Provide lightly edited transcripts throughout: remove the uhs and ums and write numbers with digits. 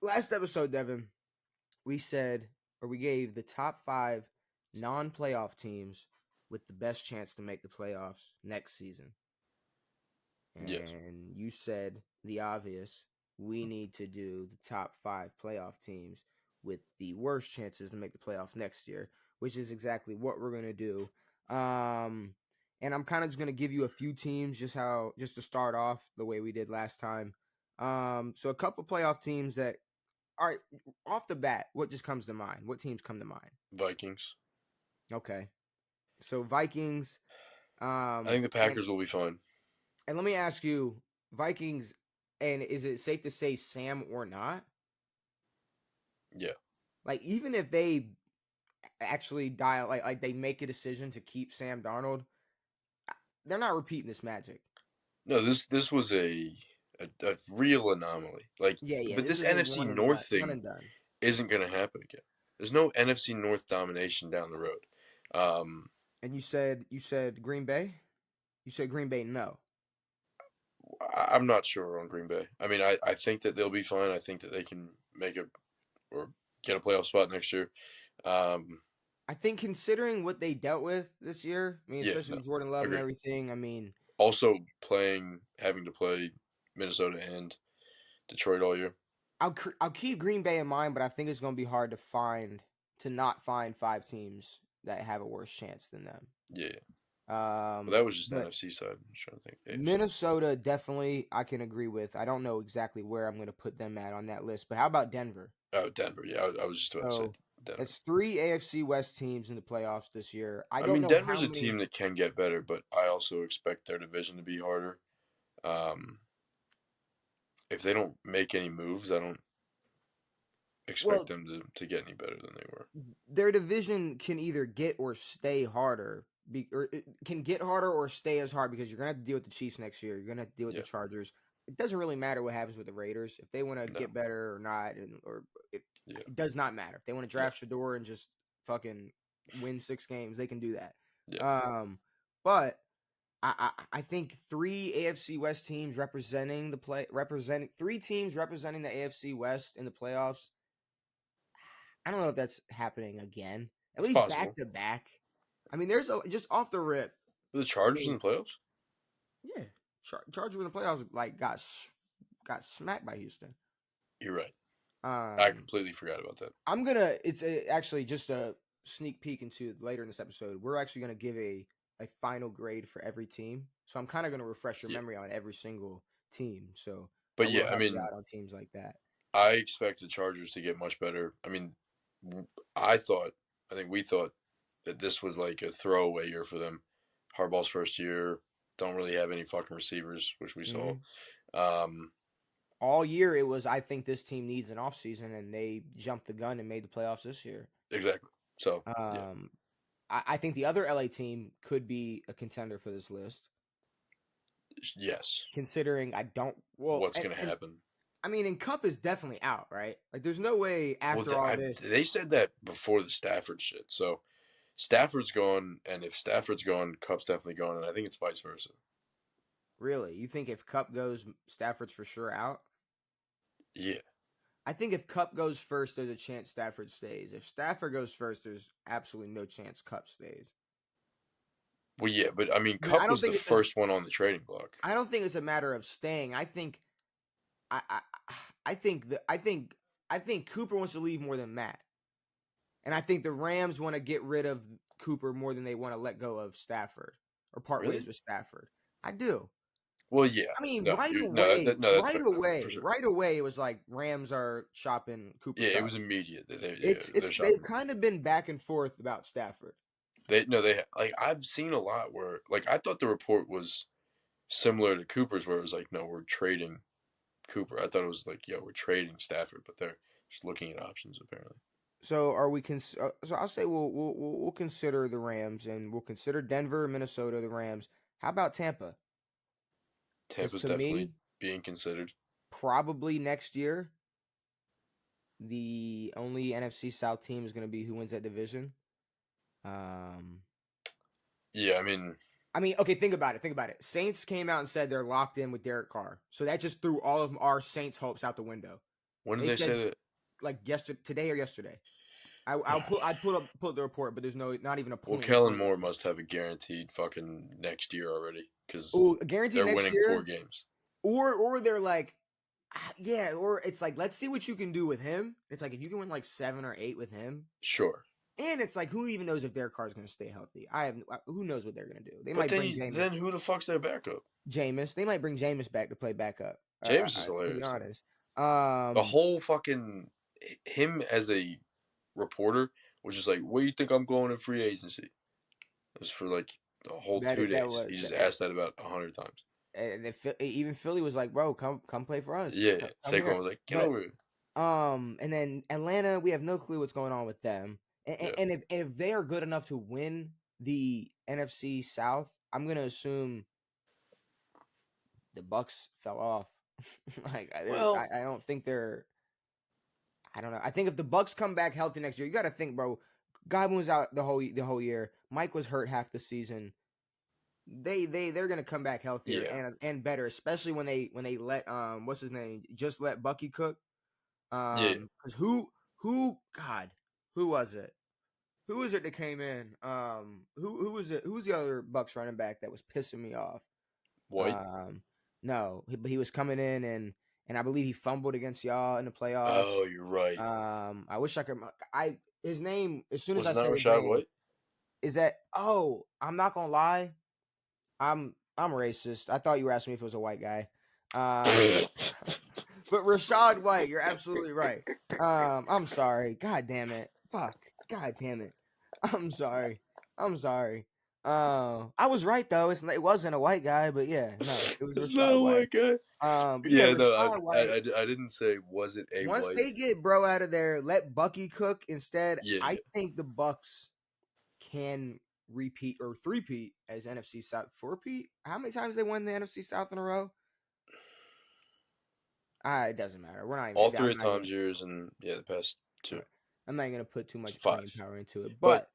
last episode, Devin, we said, or we gave the top 5 non-playoff teams with the best chance to make the playoffs next season. Yes. And you said the obvious. We need to do the top 5 playoff teams with the worst chances to make the playoffs next year, which is exactly what we're going to do. And I'm kind of just going to give you a few teams just to start off the way we did last time. So a couple playoff teams that, all right, off the bat, what just comes to mind? What teams come to mind? Vikings. Okay. So Vikings. I think the And Packers will be fine. let me ask you, Vikings, and is it safe to say Sam or not? Yeah. Like, even if they actually dial, like they make a decision to keep Sam Darnold, they're not repeating this magic. No, this was a real anomaly. Like, Yeah. but This this is a NFC one and North done. One thing and done. isn't going to happen again. There's no NFC North domination down the road. And you said Green Bay. You said Green Bay. No. I'm not sure on Green Bay. I mean, I think that they'll be fine. I think that they can make a or get a playoff spot next year. I think considering what they dealt with this year, I mean, Yeah, especially no, with Jordan Love and agree. everything. I mean, Also having to play Minnesota and Detroit all year. I'll keep Green Bay in mind, but I think it's going to be hard to not find 5 teams that have a worse chance than them. Yeah. Well, that was just the But NFC side. I'm trying to think. AFC. Minnesota definitely I can agree with. I don't know exactly where I'm going to put them at on that list, but how about Denver? Oh, Denver. Yeah, I was just about to say So Denver. it's 3 AFC West teams in the playoffs this year. I I don't mean, know how Denver's a many. team that can get better, but I also expect their division to be harder. Um, if they don't make any moves, I don't expect Well, them to get any better than they were. their division can either get or stay harder, or it can get harder or stay as hard because you're gonna have to deal with the Chiefs next year. You're gonna have to deal with the Yeah, Chargers. It doesn't really matter what happens with the Raiders if they want to no, get better or not, or yeah, it does not matter if they want to no, draft Shador and just fucking win 6 games. They can do that. yeah. But I think 3 AFC West teams representing 3 teams representing the AFC West in the playoffs. I don't know if that's happening again. At It's least back possible. to back. I mean, just off the rip. Are the I Chargers in mean, the playoffs? yeah, Chargers in the playoffs like got smacked by Houston. You're right. I Um, completely forgot about that. I'm gonna. It's actually just a sneak peek into later in this episode. We're actually gonna give a final grade for every team. So I'm kind of gonna refresh your Yeah, memory on every single team. So I but will yeah, I help you mean, out on teams like that. I expect the Chargers to get much better. I mean, I thought, I think we thought that this was like a throwaway year for them. Harbaugh's first year, don't really have any fucking receivers, which we saw. Hmm. Um, All year it was. I think this team needs an offseason, and they jumped the gun and made the playoffs this year. exactly. So yeah, Um, I think the other LA team could be a contender for this list, yes. considering I don't. Well, What's gonna and happen? I mean, and Cup is definitely out, right? Like, there's no way Well, after all this. they said that before the Stafford shit. So Stafford's gone, and if Stafford's gone, Cup's definitely gone, and I think it's vice versa. Really, you think if Cup goes, Stafford's for sure out? Yeah. I think if Cup goes first, there's a chance Stafford stays. If Stafford goes first, there's absolutely no chance Cup stays. Well, yeah, but I mean, But I Cup don't was the think it's first one on the trading block. I don't think it's a matter of staying. I I, I think Cooper wants to leave more than Matt. And I think the Rams want to get rid of Cooper more than they want to let go of Stafford or part ways Really? with Stafford. I do. Well, yeah. I mean, No, no, no, that's fair. No, for sure. right away, it was like Rams are shopping Cooper Yeah, it Cup. was immediate. Yeah, It's they're they've shopping. kind of been back and forth about Stafford. They like I've seen a lot where like I thought the report was similar to Cooper's, where it was like, no, we're trading Cooper. I thought it was like, yo, we're trading Stafford, but they're just looking at options apparently. So are we? So I'll say we'll consider the Rams and we'll consider Denver, Minnesota, the Rams. How about Tampa? Because Tampa's to definitely me, being considered. probably next year, the only NFC South team is going to be who wins that division. Um, Yeah, I mean, okay, think about it. Think about it. Saints came out and said they're locked in with Derek Carr, so that just threw all of our Saints hopes out the window. When did They they said say that? like today or yesterday. I'd pull up the report, but there's not even a Well, point Kellen report. Moore must have a guaranteed fucking next year already because Oh, guaranteed they're next winning 4 year, games. or they're like, yeah, or it's like let's see what you can do with him. It's like if you can win like 7 or 8 with him, Sure. and it's like who even knows if Derek Carr's going to stay healthy? Who knows what they're going to do? They But might then, bring Jameis. then who the fuck's their backup? Jameis. They might bring Jameis back to play backup. James is To be hilarious though. honest, The um, whole fucking him as a reporter was just like, "Where you think I'm going in free agency?" It was for like a whole that 2 days. was He just asked that about 100 times. and even Philly was like, bro, come play for us. Yeah, Come Saquon here. was like, "Get But over here." and then Atlanta, we have no clue what's going on with them. Yeah. And if they are good enough to win the NFC South, I'm gonna assume the Bucks fell off. Like Well, I don't think they're. I don't know. I think if the Bucks come back healthy next year, you got to think, bro. Godwin was out the whole year. Mike was hurt half the season. They're gonna come back healthier yeah, and better, especially when they let what's his name just let Bucky cook. yeah. Because God, who was it? Who was it that came in? Who was it? Who was the other Bucks running back that was pissing me off? White. Um, no, but he was coming in and I believe he fumbled against y'all in the playoffs. Oh, you're right. I wish I could. His name as soon as Was I it not say his Rashad name White? is that. Oh, I'm not gonna lie. I'm racist. I thought you were asking me if it was a white guy. But Rashad White, you're absolutely right. I'm sorry. God damn it. Fuck. God damn it. I'm sorry. I'm sorry. I was right though. It wasn't a white guy, but yeah, no, it was It's not Rashad a White. white guy. But yeah, Yeah, no, Rashad White. I didn't say was it a Once white. they get bro out of there, let Bucky cook instead. Yeah, I yeah. think the Bucks can repeat or three-peat as NFC South. Four-peat? How many times they won the NFC South in a row? It doesn't matter. We're not All even. three times years and yeah, the past 2. I'm not gonna put too It's much 5. brain power into it, But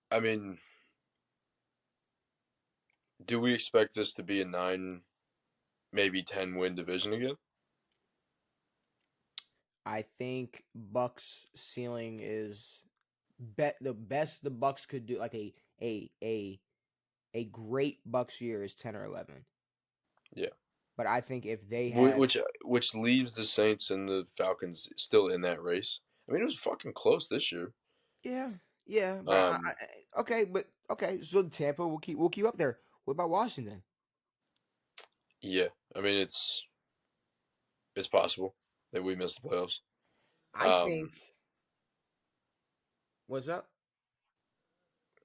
but I mean, do we expect this to be a 9, maybe 10 win division again? I think Bucks ceiling is bet the best the Bucks could do. Like a a a great Bucks year is 10 or 11. Yeah. But I think if they had, Which leaves the Saints and the Falcons still in that race. I mean, it was fucking close this year. yeah, yeah, but Um, okay, but okay. So Tampa will keep up there. What about Washington? yeah. I mean, it's possible that we miss the playoffs. I Um, think what's up?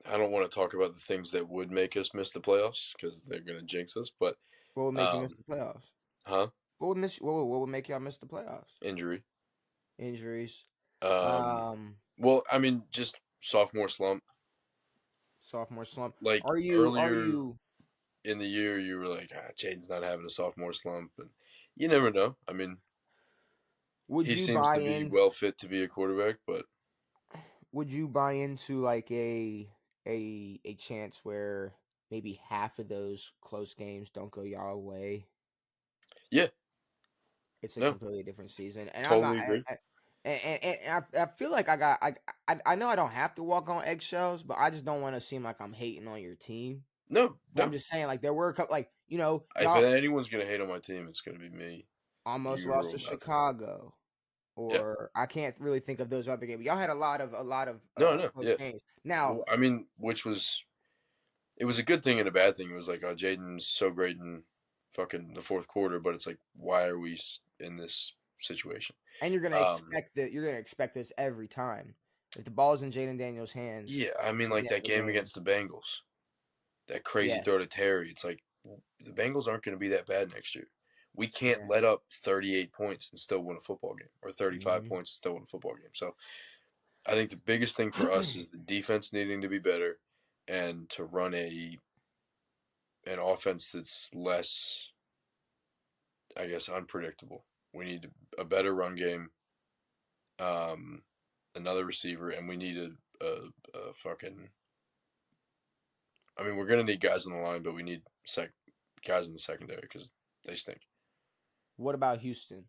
I don't want to talk about the things that would make us miss the playoffs because they're gonna jinx us. But What would make you miss um, the playoffs? huh? What would make y'all miss the playoffs? Injury. Injuries. Um, Um, well, I mean, just sophomore slump. Sophomore slump. Like Are earlier you in the year, you were like, Jaden's not having a sophomore slump, and you never know. I mean, would he you seems buy to be in well fit to be a quarterback, but would you buy into like a chance where maybe half of those close games don't go y'all way? yeah, It's a no, completely different season, and I'm not. totally agree. I feel like I know I don't have to walk on eggshells, but I just don't want to seem like I'm hating on your team. No, But I'm no. just saying, like there were a couple, like If y'all anyone's gonna hate on my team, it's gonna be me. almost You lost rule to about that. Chicago, Yeah. or I can't really think of those other games. Y'all had a lot of No, no, close yeah. games. Now, Well, I mean, which was it was a good thing and a bad thing. It was like, oh, Jaden's so great in fucking the fourth quarter, but it's like, why are we in this situation? and Um, you're gonna expect this every time. If the ball's in Jaden Daniels' hands yeah, I mean, at like the end that of the game game, against the Bengals, that crazy yeah, throw to Terry. It's like the Bengals aren't going to be that bad next year. We can't yeah. let up 38 points and still win a football game, or 35 Hmm. points and still win a football game. So I think the biggest thing for us is the defense needing to be better and to run an offense that's less, I guess, unpredictable. We need a better run game, um, another receiver, and we need a fucking. I mean, we're gonna need guys on the line, but we need guys in the secondary because they stink. What about Houston?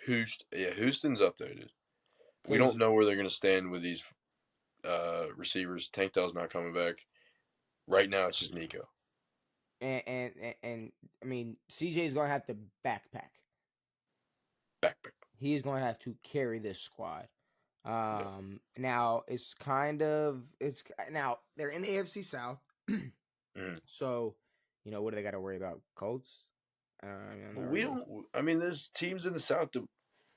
Houston's up there, dude. We don't because know where they're going to stand with these receivers. Tank Dell's not coming back. Right now, it's just Nico. and I mean CJ is going to have to backpack. Backpack. He is going to have to carry this squad. Yeah. Now it's now they're in the AFC South, Mm. so what do they got to worry about? Colts. Not We really. don't. I mean, there's teams in the South that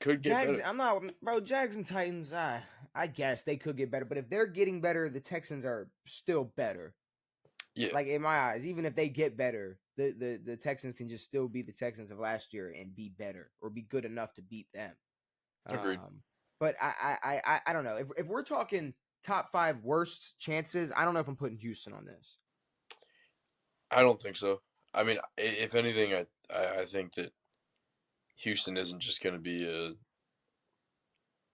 could get Jags. better. I'm not, bro. Jags and Titans. I guess they could get better, but if they're getting better, the Texans are still better. Yeah. Like in my eyes, even if they get better, the Texans can just still be the Texans of last year and be better or be good enough to beat them. Agreed. But I don't know if we're talking top 5 worst chances. I don't know if I'm putting Houston on this. I don't think so. I mean, if anything, I think that Houston isn't just going to be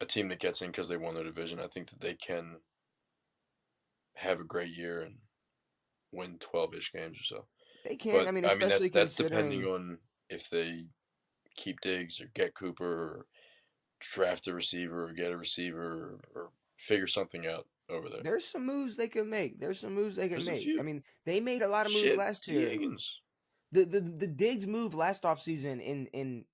a team that gets in because they won their division. I think that they can have a great year and win 12-ish games or so. They can. But I mean, I mean, especially that's depending considering on if they keep Diggs or get Cooper or draft a receiver or get a receiver or figure something out over there. there's some moves they can make. There's some moves they can There's a make. I few. mean, they made a lot of moves Shit, last T. year. Higgins The Diggs move last offseason in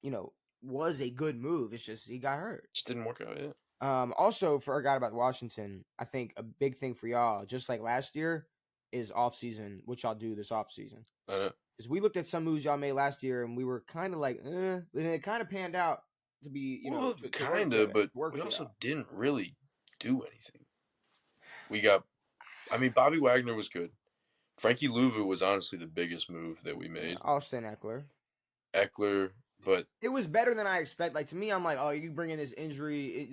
was a good move. It's just he got hurt. just didn't work out yet. Also forgot about Washington. I think a big thing for y'all, just like last year, is offseason, what y'all do this offseason. I know. Because we looked at some moves y'all made last year and we were kind of like, and it kind of panned out to be, Well, to kind of, but work we for also y'all. didn't really do anything. We got, I mean, Bobby Wagner was good. Frankie Louvu was honestly the biggest move that we made. Austin Eckler. Eckler, but It was better than I expect. Like to me, I'm like, oh, you bring in this injury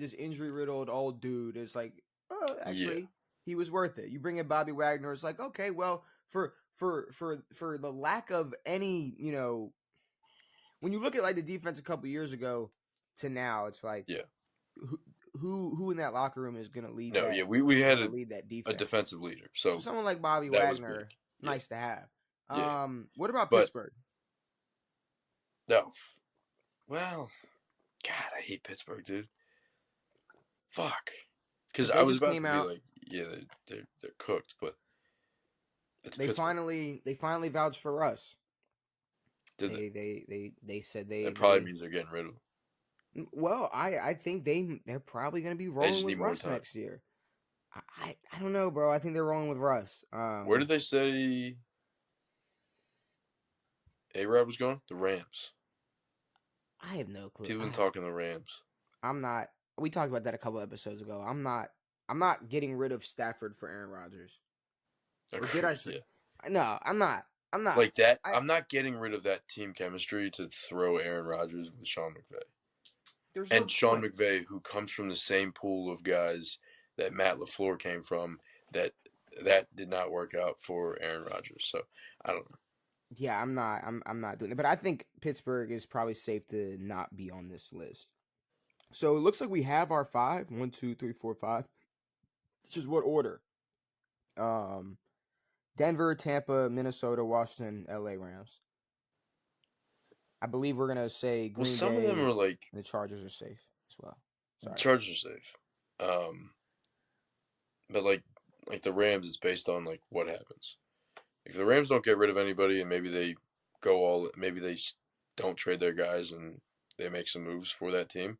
riddled old dude. It's like, oh, yeah, actually, he was worth it. You bring in Bobby Wagner. It's like, okay, well, for the lack of any, when you look at like the defense a couple years ago to now, it's like, yeah. who in that locker room is gonna lead No, that? yeah, we had Lead that a defense. defensive leader, So so someone like Bobby that was big. Wagner, Yeah, nice to have. yeah. What about But Pittsburgh? no, well, God, I hate Pittsburgh, dude. Fuck, because Because I they was just about came to be out. like, yeah, they're cooked, but it's They Pittsburgh. finally vouched for Russ. Did they? They said That probably means they're getting rid of him. well, I think they're probably going to be They rolling just with need more Russ time. next year. I don't know, bro. I think they're rolling with Russ. Where did they say A-Rod was going? The Rams. I have no clue. People been talking the Rams. I'm not. We talked about that a couple episodes ago. I'm not. I'm not getting rid of Stafford for Aaron Rodgers. Or did I Agreed. say? Yeah. No, I'm not. I'm not. Like that. I I'm not getting rid of that team chemistry to throw Aaron Rodgers with Sean McVay. There's no And Sean point. McVay, who comes from the same pool of guys that Matt LaFleur came from, that did not work out for Aaron Rodgers. So I don't know. Yeah, I'm not. I'm not doing it. But I think Pittsburgh is probably safe to not be on this list. So it looks like we have our 5. 1, 2, 3, 4, 5. This is what order? Um, Denver, Tampa, Minnesota, Washington, LA Rams. I believe we're gonna say Well, Green some of them Bay are like and the Chargers are safe as well. Sorry. Chargers are safe. But like the Rams, it's based on like what happens. If the Rams don't get rid of anybody and maybe they maybe they don't trade their guys and they make some moves for that team,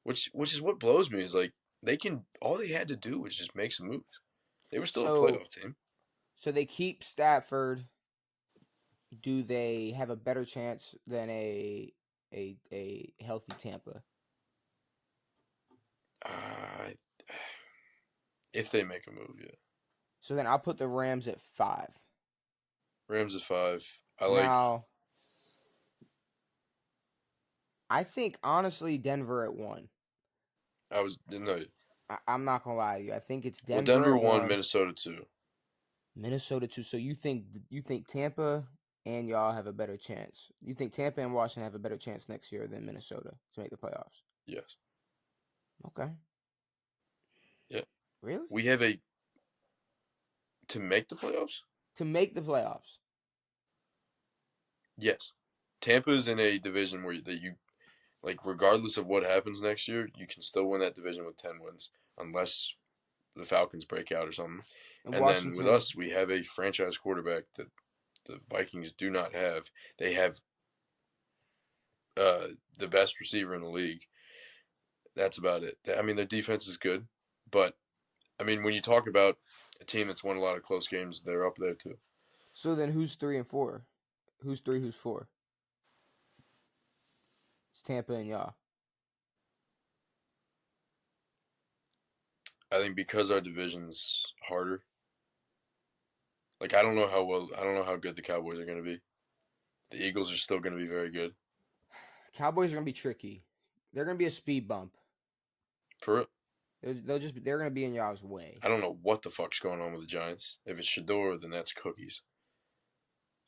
which is what blows me is like all they had to do was just make some moves. They were still a So playoff team. so they keep Stafford. Do they have a better chance than a healthy Tampa? Uh, if they make a move, yeah. So then I'll put the Rams at 5. Rams at 5. I like. Now I think honestly Denver at 1. I was no. I'm not gonna lie to you. I think it's Well, Denver Denver at won, 1, Minnesota 2. Minnesota 2. So you think Tampa and y'all have a better chance? You think Tampa and Washington have a better chance next year than Minnesota to make the playoffs? Yes. Okay. Yeah. Really? We have to make the playoffs. To make the playoffs. Yes. Tampa's in a division where Like, regardless of what happens next year, you can still win that division with 10 wins, unless the Falcons break out or something. And And then with Washington. us, we have a franchise quarterback that the Vikings do not have. They have the best receiver in the league. That's about it. I mean, their defense is good, but I mean, when you talk about a team that's won a lot of close games, they're up there too. So then who's 3 and 4? Who's 3? Who's 4? It's Tampa and y'all. I think because our division's harder. Like, I don't know how good the Cowboys are going to be. The Eagles are still going to be very good. Cowboys are gonna be tricky. They're gonna be a speed bump. For it, They're gonna be in y'all's way. I don't know what the fuck's going on with the Giants. If it's Shador, then that's cookies.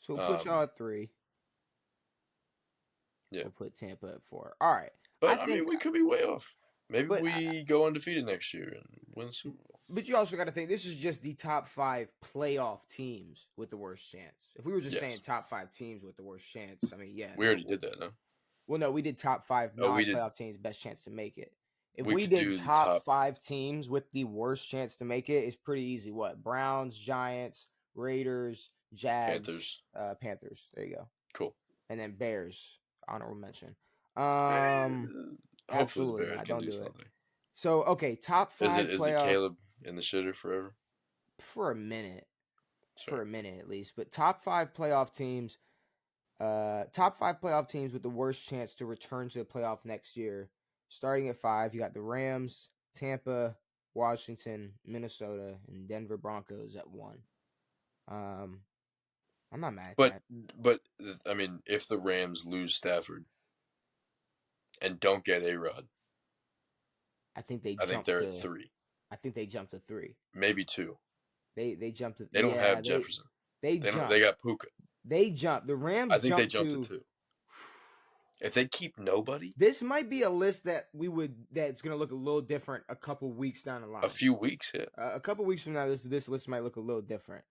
So we'll put y'all Um, at 3. yeah, We'll put Tampa at 4. All right. but I mean, we could be way off. Maybe But we go undefeated next year and win the Super Bowl. But you also got to think this is just the top 5 playoff teams with the worst chance. If we were just saying top 5 teams with the worst chance, I mean, yeah. We already did that, no? Well, no, we did top 5 we did. non-playoff teams, best chance to make it. If We we could did do the top top- 5 teams with the worst chance to make it, it's pretty easy. What? Browns, Giants, Raiders, Jags, Panthers. There you go. Cool. And then Bears, honorable mention. Hopefully Absolutely the Bears not. can Don't do do it. something. So, okay, top 5 Is playoff it Caleb in the shitter forever? for a minute. It's For fair. a minute at least. But top 5 playoff teams, with the worst chance to return to the playoff next year. Starting at 5, you got the Rams, Tampa, Washington, Minnesota, and Denver Broncos at 1. I'm not mad at that. But I mean, if the Rams lose Stafford and don't get A-Rod, I think they're at 3. I think they jumped to 3. Maybe 2. They jumped to. They don't have Jefferson. They jumped. jumped. They got Puka. They jumped. The Rams. I think they jumped jumped to 2. If they keep nobody, this might be a list that's gonna look a little different a couple weeks down the line. a few weeks, yeah. A couple weeks from now, this list might look a little different.